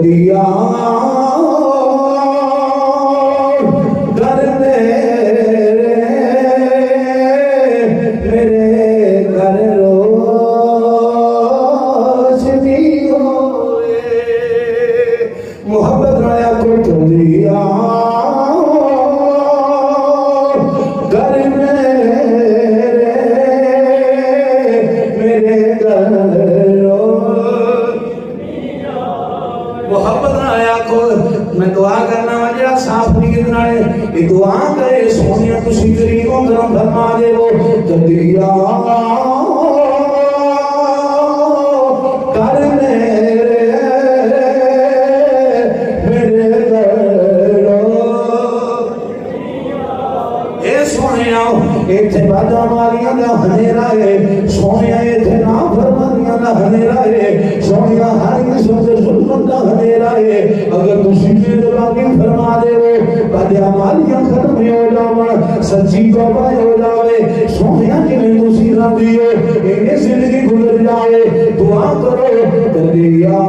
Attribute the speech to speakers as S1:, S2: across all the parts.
S1: दिया घर मेरे घर रोशनी होए मोहब्बत राया को दिया घर मेरे घर मोहब्बत आया को मैं दुआ करना वा जरा साफ नीयत नाल ये दुआ करे सोनिया तुसी करीमों करम फरमा देवो जदिया कर मेरे घरों ए सोनिया इत्थे बाजा मारियां दा हनेरा है सोनिया इत्थे ना फरमानियां दा हनेरा है सोनिया हर किस्म दे जुल्म दा हनेरा है अगर तुसी मेहरबानी फरमा देवो बाजा मारियां खत्म हो जावन सच्ची तौबा हो जावे सोनिया जिवें तुसी रांदी हो इन्हें जिंदगी गुजर जाए दुआ करो दरिया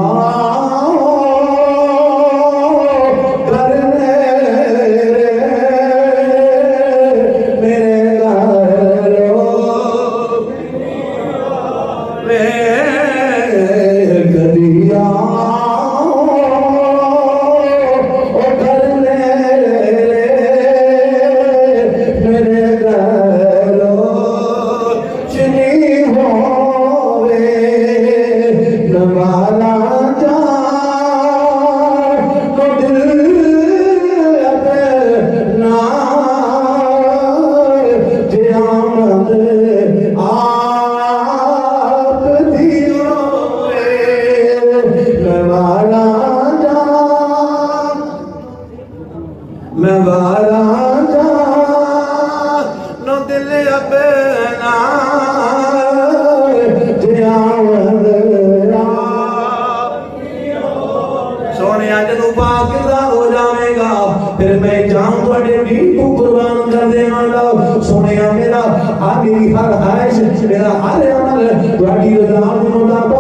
S1: मैं बारा जा नो दिल अपना सोने जदों पाकिदा हो जाएगा फिर मैं जाऊं थोड़े दीन को कुर्बान कर देवांगा सोने मेरा मेरी हर ख्वाहिश मेरा हर अमल थोड़ी रज़ा दे मुताबिक